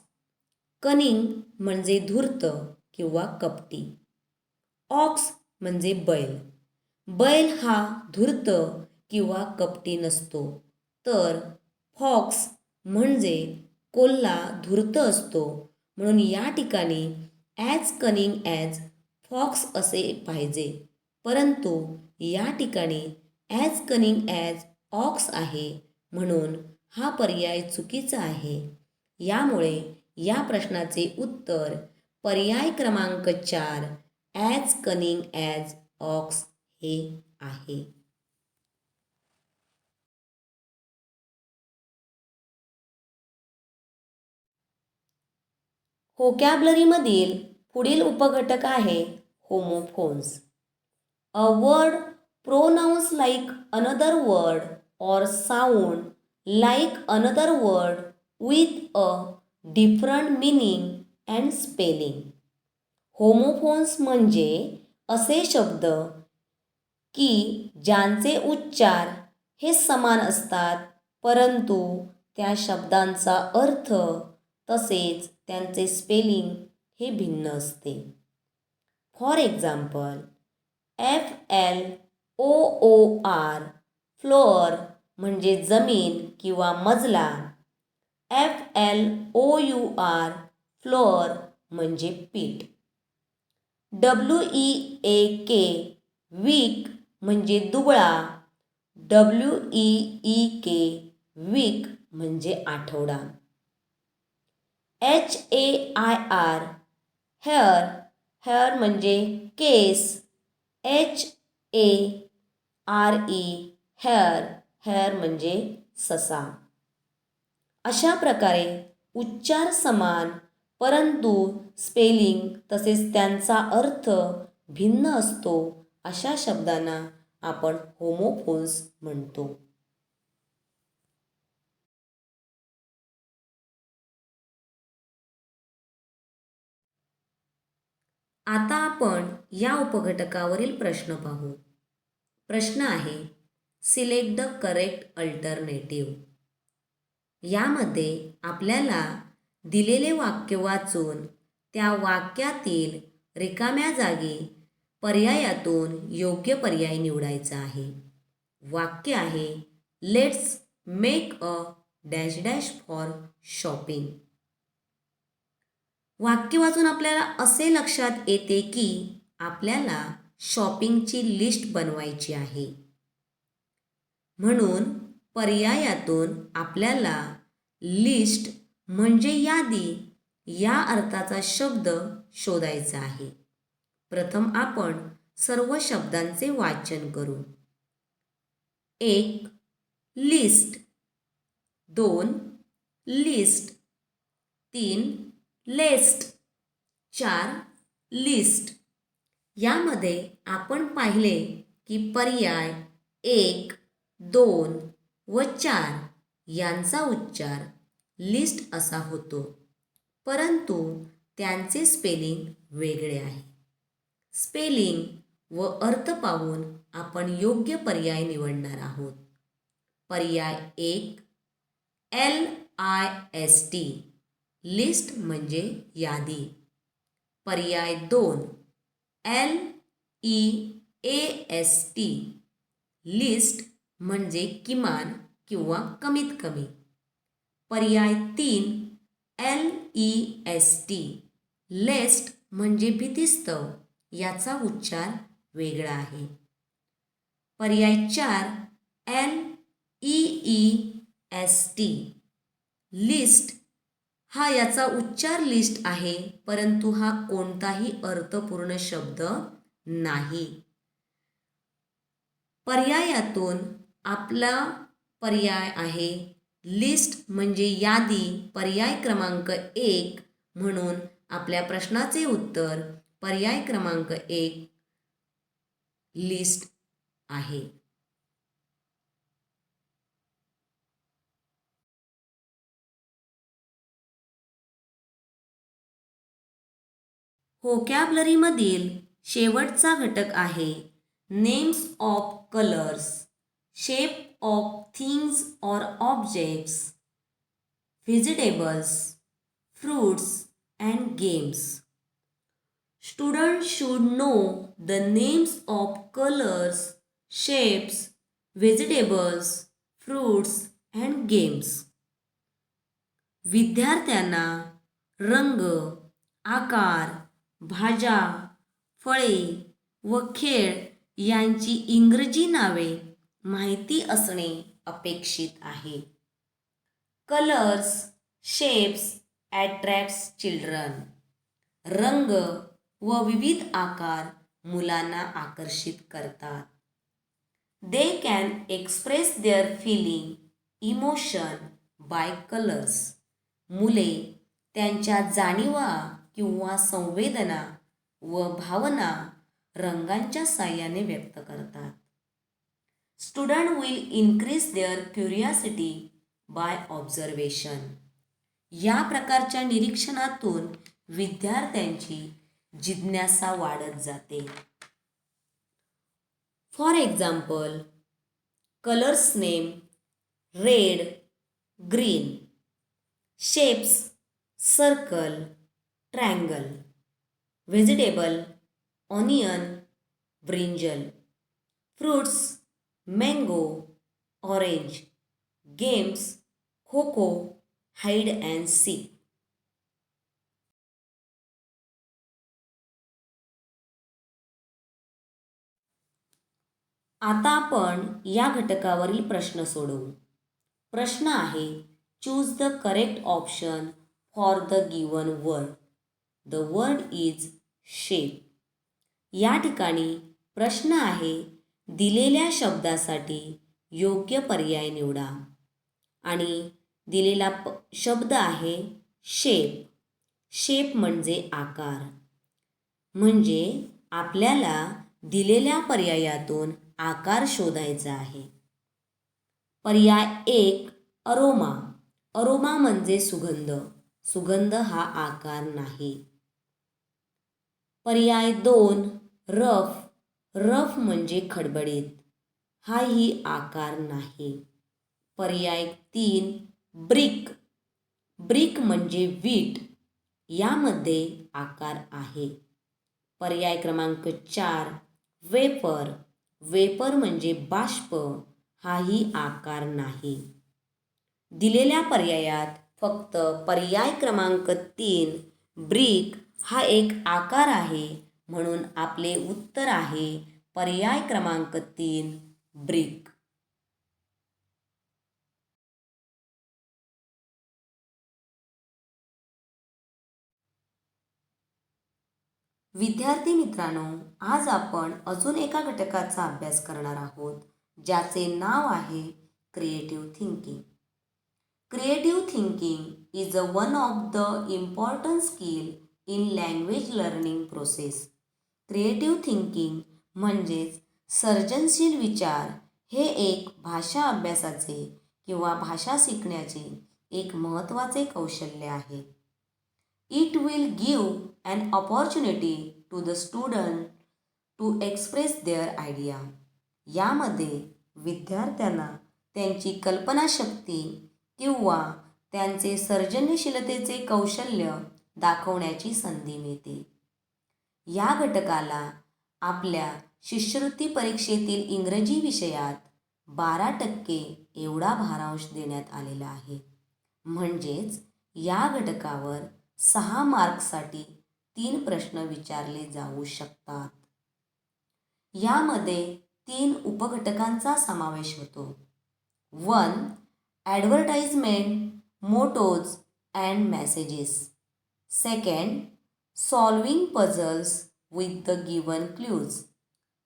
कनिंग म्हणजे धूर्त किंवा कपटी. ऑक्स म्हणजे बैल. बैल हा धूर्त किंवा कपटी नसतो, तर फॉक्स म्हणजे कोल्हा धूर्त असतो. म्हणून या ठिकाणी ॲज कनिंग ॲज फॉक्स असे पाहिजे, परंतु या ठिकाणी ॲज कनिंग ॲज ऑक्स आहे म्हणून हा पर्याय चुकीचा आहे. यामुळे या प्रश्नाचे उत्तर पर्याय क्रमांक 4 ॲज कनिंग ॲज ऑक्स हे आहे. व्होकॅब्युलरीमधील पुढील उपघटक आहे homophones. A word pronounce like another word और sound like another word with a different meaning and spelling. Homophones म्हणजे असे शब्द की ज्यांचे उच्चार हे समान असतात, परंतु त्या शब्दांचा अर्थ तसेच त्यांचे स्पेलिंग हे भिन्न असते. फॉर एक्झाम्पल, FLOOR फ्लोअर म्हणजे जमीन किंवा मजला. FLOUR फ्लोअर म्हणजे पीठ. WEAK वीक म्हणजे दुबळा. WEEK वीक म्हणजे आठवडा. HAIR hair. हेअर म्हणजे केस. HARE hair. हेअर म्हणजे ससा. अशा प्रकारे उच्चार समान परंतु स्पेलिंग तसेच त्यांचा अर्थ भिन्न असतो अशा शब्दांना आपण होमोफोन्स म्हणतो. आता आपण या उपघटकावरील प्रश्न पाहू. प्रश्न आहे सिलेक्ट द करेक्ट अल्टरनेटिव्ह. यामध्ये आपल्याला दिलेले वाक्य वाचून त्या वाक्यातील रिकाम्या जागी पर्यायातून योग्य पर्याय निवडायचा आहे. वाक्य आहे let's make a dash dash for shopping. वाक्य वाचून आपल्याला असे लक्षात येते की आपल्याला शॉपिंगची लिस्ट बनवायची आहे. म्हणून पर्यायातून आपल्याला लिस्ट म्हणजे यादी या अर्थाचा शब्द शोधायचा आहे. प्रथम आपण सर्व शब्दांचे वाचन करू. 1 लिस्ट, 2 लिस्ट, 3 लिस्ट, 4 लिस्ट. यामध्ये आपण पाहिले की पर्याय 1, 2 व 4 यांचा उच्चार लिस्ट असा होतो, परंतु त्यांचे स्पेलिंग वेगळे आहे. स्पेलिंग व अर्थ पाहून आपण योग्य पर्याय निवडणार आहोत. पर्याय 1 LIST लिस्ट म्हणजे यादी. पर्याय 2 LEAST लिस्ट म्हणजे किमान किंवा कमीत कमी. पर्याय 3 LEST लेस्ट म्हणजे भीतिस्तव याचा उच्चार वेगळा आहे. पर्याय 4 LEEST लिस्ट हा याचा उच्चार लिस्ट आहे, परंतु हा कोणताही अर्थपूर्ण शब्द नाही. पर्यायातून आपला पर्याय आहे लिस्ट म्हणजे यादी, पर्याय क्रमांक 1 म्हणून आपल्या प्रश्नाचे उत्तर पर्याय क्रमांक 1 लिस्ट आहे. व्होकॅब्युलरीमधील शेवटचा घटक आहे names of colours, shape of things or objects, vegetables, fruits and games. Students should know the names of colors, shapes, vegetables, fruits and games. विद्यार्थ्यांना रंग, आकार, भाज्या, फळे व खेळ यांची इंग्रजी नावे माहिती असणे अपेक्षित आहे. Colours, shapes attracts children. रंग व विविध आकार मुलांना आकर्षित करतात. They can express their feeling, emotion by colours. मुले त्यांच्या जाणीवा किंवा संवेदना व भावना रंगांच्या साहाय्याने व्यक्त करतात. Student will increase their curiosity by observation. या प्रकारच्या निरीक्षणातून विद्यार्थ्यांची जिज्ञासा वाढत जाते. For example, colours name red, green. Shapes circle, triangle. Vegetable onion, brinjal. Fruits mango, orange. Games kho-kho, hide and seek. आता आपण या घटकावरील प्रश्न सोडवू. प्रश्न आहे choose the correct option for the given word. The word is shape. या ठिकाणी प्रश्न आहे दिलेल्या शब्दासाठी योग्य पर्याय निवडा आणि दिलेला शब्द आहे शेप. शेप म्हणजे आकार. म्हणजे आपल्याला दिलेल्या पर्यायातून आकार शोधायचा आहे. पर्याय 1 अरोमा. अरोमा म्हणजे सुगंध. सुगंध हा आकार नाही. पर्याय 2 रफ. रफ म्हणजे खडबडीत. हाही आकार नाही. पर्याय 3 ब्रिक. ब्रिक म्हणजे वीट. यामध्ये आकार आहे. पर्याय क्रमांक 4 वेपर. वेपर म्हणजे बाष्प. हाही आकार नाही. दिलेल्या पर्यायात फक्त पर्याय क्रमांक 3 ब्रिक हा एक आकार आहे. म्हणून आपले उत्तर आहे पर्याय क्रमांक 3 ब्रिक. विद्यार्थी मित्रांनो, आज आपण अजून एका घटकाचा अभ्यास करणार आहोत ज्याचे नाव आहे creative thinking. Creative thinking is one of the important skill in language learning process. Creative thinking म्हणजेच सर्जनशील विचार हे एक भाषा अभ्यासाचे किंवा भाषा शिकण्याचे एक महत्त्वाचे कौशल्य आहे. It will give an opportunity to the student to express their idea. यामध्ये विद्यार्थ्यांना त्यांची कल्पनाशक्ती किंवा त्यांचे सर्जनशीलतेचे कौशल्य दाखवण्याची संधी मिळते. या घटकाला आपल्या शिष्यवृत्ती परीक्षेतील इंग्रजी विषयात 12% एवढा भारांश देण्यात आलेला आहे. म्हणजेच या घटकावर 6 मार्क्ससाठी 3 प्रश्न विचारले जाऊ शकतात. यामध्ये 3 उपघटकांचा समावेश होतो. 1 advertisement, mottos and messages. 2 solving puzzles with the given clues.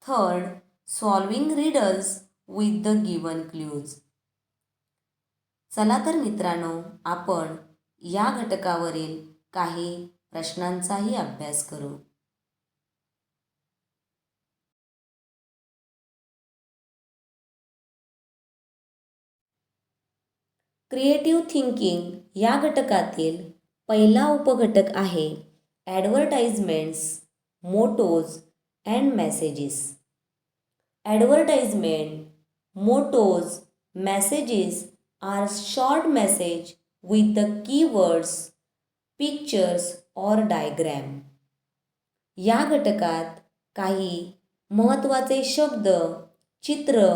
3 solving riddles with the given clues. चला तर मित्रांनो, आपण या घटकावरील काही प्रश्नांचाही अभ्यास करू. क्रिएटिव्ह थिंकिंग या घटकातील पहिला उपघटक आहे advertisements, mottos and messages. Advertisement, mottos, messages are short message with the keywords, pictures or diagram. या घटकात काही महत्त्वाचे शब्द, चित्र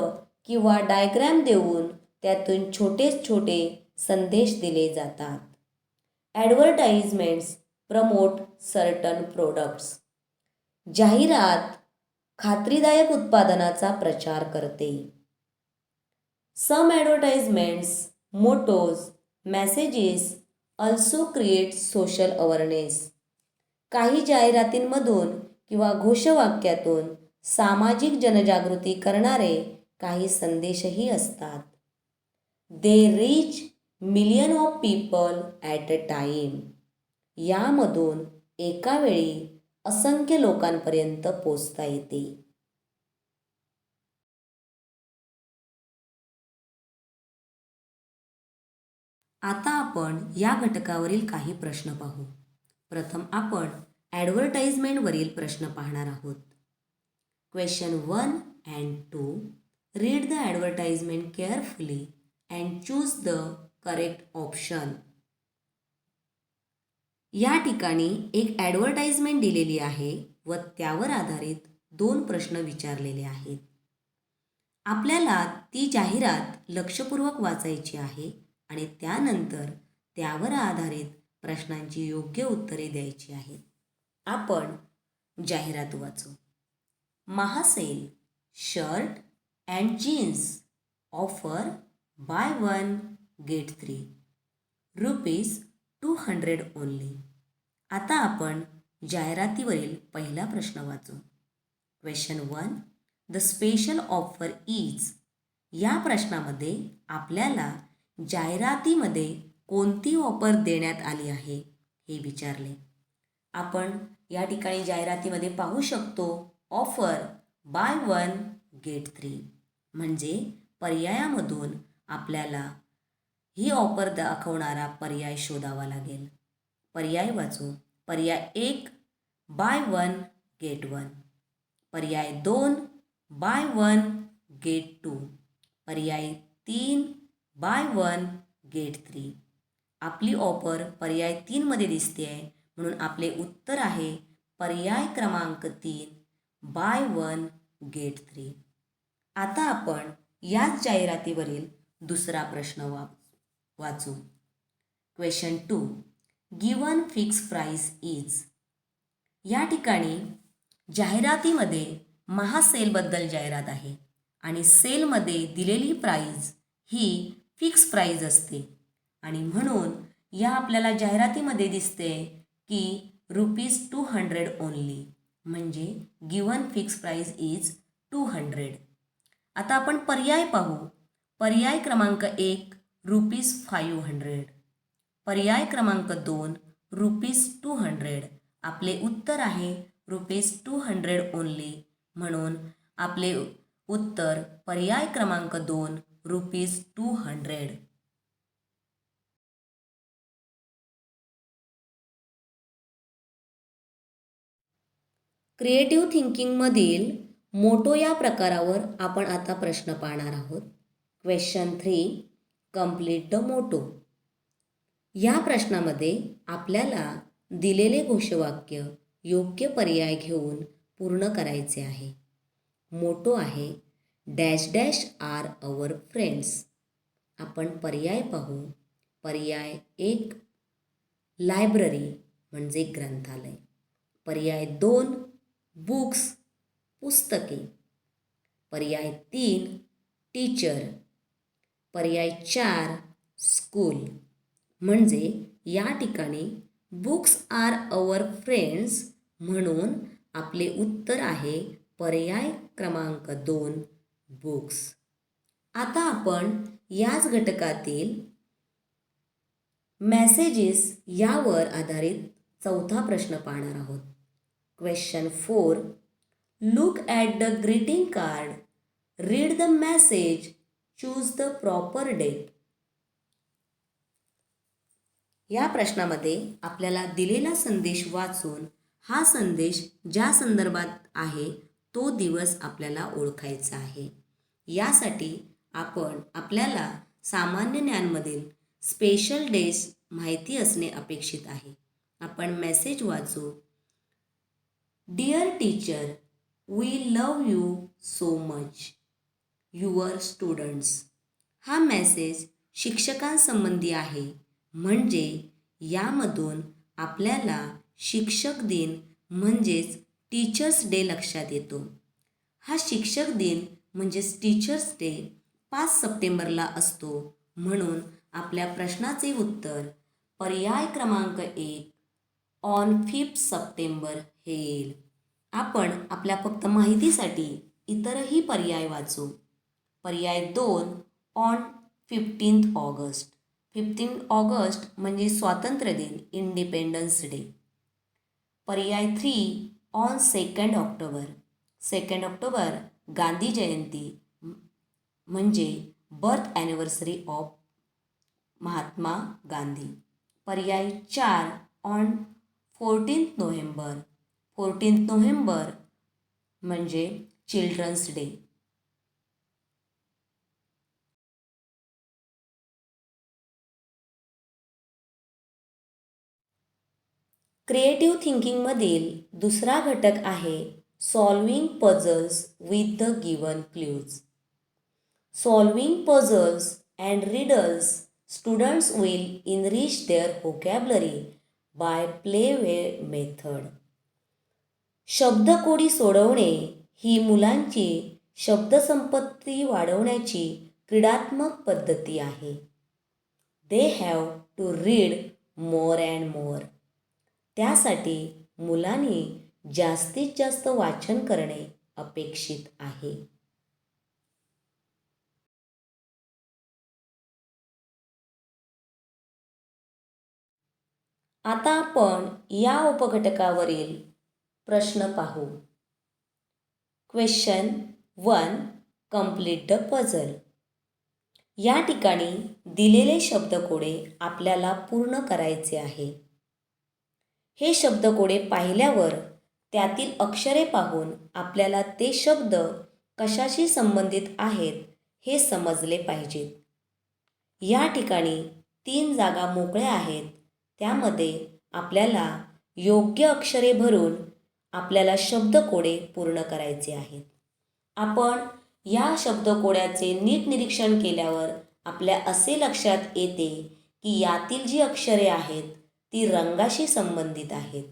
किंवा डायग्रॅम देऊन त्यातून छोटे छोटे संदेश दिले जातात. Advertisements promote certain products. जाहिरात खात्रीदायक उत्पादनाचा प्रचार करते. Some advertisements, mottos, messages also create social awareness. काही जाहिरातींमधून किंवा घोषवाक्यातून सामाजिक जनजागृती करणारे काही संदेशही असतात. They reach millions of people at a time. यामधून एका वेळी असंख्य लोकांपर्यंत पोचता येते. आता आपण या घटकावरील काही प्रश्न पाहू. प्रथम आपण ॲडव्हर्टाइजमेंटवरील प्रश्न पाहणार आहोत. Question 1 and 2. Read the advertisement carefully and choose the correct option. या ठिकाणी एक ॲडव्हर्टाइजमेंट दिलेली आहे व त्यावर आधारित 2 प्रश्न विचारलेले आहेत. आपल्याला ती जाहिरात लक्षपूर्वक वाचायची आहे आणि त्यानंतर त्यावर आधारित प्रश्नांची योग्य उत्तरे द्यायची आहेत. आपण जाहिरात वाचू. महासेल shirt and jeans offer buy 1 get 3 ₹200 ओनली. आता आपण जाहिरातीवरील पहिला प्रश्न वाचू. Question 1. The special offer is. या प्रश्नामध्ये आपल्याला जाहिरातीमध्ये कोणती ऑफर देण्यात आली आहे हे विचारले. आपण या ठिकाणी जाहिरातीमध्ये पाहू शकतो ऑफर बाय 1 गेट 3 म्हणजे पर्यायामधून आपल्याला ही ऑफर दाखवणारा पर्याय शोधावा लागेल. पर्याय वाचू. पर्याय 1 बाय 1 गेट 1. पर्याय 2 बाय 1 गेट 2. पर्याय 3 बाय 1 गेट 3. आपली ऑफर पर्याय 3 मध्ये दिसते आहे म्हणून आपले उत्तर आहे पर्याय क्रमांक 3 बाय 1 गेट 3. आता आपण याच जाहिरातीवरील दुसरा प्रश्न वाचू. Question 2. Given fix price is. या ठिकाणी जाहिरातीमध्ये महासेलबद्दल जाहिरात आहे आणि सेलमध्ये दिलेली प्राईज ही फिक्स प्राईज असते आणि म्हणून या आपल्याला जाहिरातीमध्ये दिसते की ₹200 ओनली म्हणजे गिवन फिक्स प्राईज इज 200. आता आपण पर्याय पाहू. पर्याय क्रमांक 1 ₹500. पर्याय क्रमांक 2 ₹200. आपले उत्तर आहे ₹200 ओनली म्हणून आपले उत्तर पर्याय क्रमांक 2 ₹200. क्रिएटिव्ह थिंकिंगमधील मोटो या प्रकारावर आपण आता प्रश्न पाहणार आहोत. क्वेश्चन 3. Complete the motto. या प्रश्नामध्ये आपल्याला दिलेले घोषवाक्य योग्य पर्याय घेऊन पूर्ण करायचे आहे. मोटो आहे dash dash are our friends. आपण पर्याय पाहू. पर्याय 1 लायब्ररी म्हणजे ग्रंथालय. पर्याय 2 बुक्स पुस्तके. पर्याय 3 टीचर. पर्याय 4 स्कूल. म्हणजे या ठिकाणी बुक्स आर अवर फ्रेंड्स म्हणून आपले उत्तर आहे पर्याय क्रमांक 2 बुक्स. आता आपण याच घटकातील मेसेजेस यावर आधारित चौथा प्रश्न पाहणार आहोत. Question 4. Look at the greeting card, read the message, choose the proper date. या प्रश्नामध्ये आपल्याला दिलेला संदेश वाचून हा संदेश ज्या संदर्भात आहे तो दिवस आपल्याला ओळखायचा आहे. यासाठी आपल्याला सामान्य ज्ञानमधील स्पेशल डेज माहिती असणे अपेक्षित आहे. आपण मेसेज वाचू. Dear teacher, we love you so much, your students. हा मेसेज शिक्षकांसंबंधी आहे, म्हणजे यामधून आपल्याला शिक्षक दिन म्हणजेच टीचर्स डे लक्षात येतो. हा शिक्षक दिन म्हणजेच टीचर्स डे 5 सप्टेंबरला असतो. म्हणून आपल्या प्रश्नाचे उत्तर पर्याय क्रमांक 1 ऑन 5 सप्टेंबर हे येईल. आपण आपल्या फक्त माहितीसाठी इतरही पर्याय वाचू. पर्याय 2 ऑन 15 ऑगस्ट. 15 ऑगस्ट म्हणजे स्वातंत्र्य दिन, इंडिपेंडन्स डे. पर्याय 3 on 2 October. 2 October Gandhi Jayanti म्हणजे birth anniversary of Mahatma Gandhi. पर्याय 4 ऑन 14 नोव्हेंबर. 14 नोव्हेंबर म्हणजे चिल्ड्रन्स डे. क्रिएटिव्ह थिंकिंगमधील दुसरा घटक आहे solving puzzles with the given clues. Solving puzzles and riddles, students will enrich their vocabulary by play method. शब्दकोडी सोडवणे ही मुलांची शब्दसंपत्ती वाढवण्याची क्रीडात्मक पद्धती आहे. They have to read more and more. त्यासाठी मुलांनी जास्तीत जास्त वाचन करणे अपेक्षित आहे. आता आपण या उपघटकावरील प्रश्न पाहू. क्वेश्चन 1. Complete the puzzle. या ठिकाणी दिलेले शब्दकोडे आपल्याला पूर्ण करायचे आहे. हे शब्दकोडे पाहिल्यावर त्यातील अक्षरे पाहून आपल्याला ते शब्द कशाशी संबंधित आहेत हे समजले पाहिजेत. या ठिकाणी 3 जागा मोकळ्या आहेत. त्यामध्ये आपल्याला योग्य अक्षरे भरून आपल्याला शब्दकोडे पूर्ण करायचे आहेत. आपण या शब्दकोड्याचे नीट निरीक्षण केल्यावर आपल्या असे लक्षात येते की यातील जी अक्षरे आहेत ती रंगाशी संबंधित आहेत.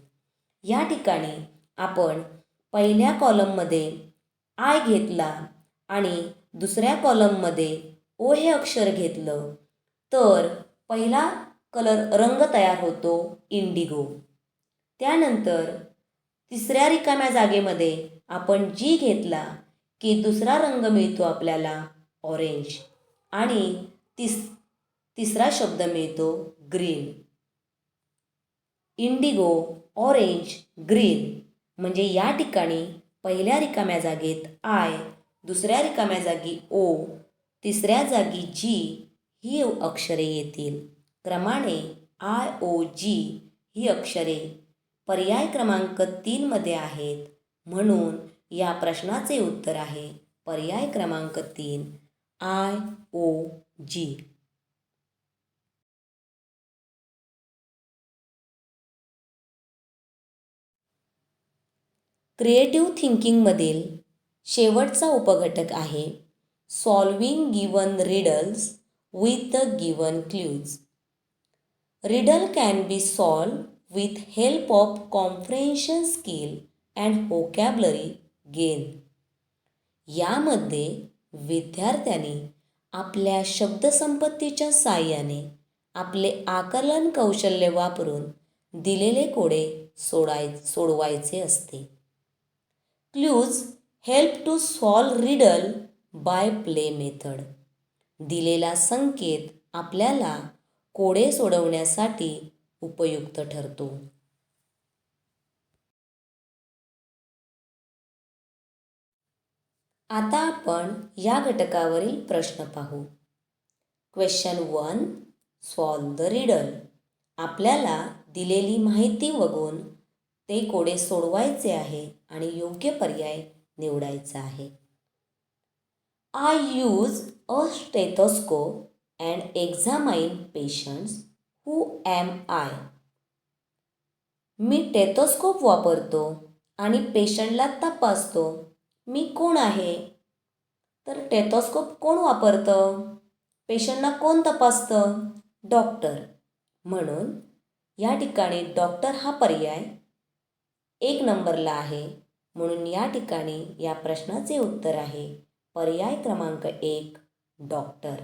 या ठिकाणी आपण पहिल्या कॉलममध्ये आय घेतला आणि दुसऱ्या कॉलममध्ये ओ हे अक्षर घेतलं तर पहिला रंग तयार होतो इंडिगो. त्यानंतर तिसऱ्या रिकाम्या जागेमध्ये आपण जी घेतला की दुसरा रंग मिळतो आपल्याला ऑरेंज आणि तिसरा शब्द मिळतो ग्रीन. इंडिगो, ऑरेंज, ग्रीन म्हणजे या ठिकाणी पहिल्या रिकाम्या जागेत आय, दुसऱ्या रिकाम्या जागी ओ, तिसऱ्या जागी जी ही अक्षरे येतील. क्रमाने आय ओ जी ही अक्षरे पर्याय क्रमांक 3 मध्ये आहेत. म्हणून या प्रश्नाचे उत्तर आहे पर्याय क्रमांक 3 आय ओ जी. क्रिएटिव्ह थिंकिंगमधील शेवटचा उपघटक आहे solving given riddles with the given clues. Riddle can be solve with help of comprehension skill and vocabulary gain. यामध्ये विद्यार्थ्यांनी आपल्या शब्दसंपत्तीच्या साहाय्याने आपले आकलन कौशल्य वापरून दिलेले कोडे सोडवायचे असते. Clues help to solve riddle by play method. दिलेला संकेत आपल्याला कोडे सोडवण्यासाठी उपयुक्त ठरतो. आता आपण या घटकावरील प्रश्न पाहू. क्वेश्चन 1. Solve the riddle. आपल्याला दिलेली माहिती बघून ते कोडे सोडवायचे आहे आणि योग्य पर्याय निवडायचा आहे. I use a stethoscope and examine patients. Who am I? मी टेथोस्कोप वापरतो आणि पेशंटला तपासतो. मी कोण आहे? तर टेथोस्कोप कोण वापरतं? पेशंटला कोण तपासतं? डॉक्टर. म्हणून या ठिकाणी डॉक्टर हा पर्याय 1 नंबरला आहे. म्हणून या ठिकाणी या प्रश्नाचे उत्तर आहे पर्याय क्रमांक 1 डॉक्टर.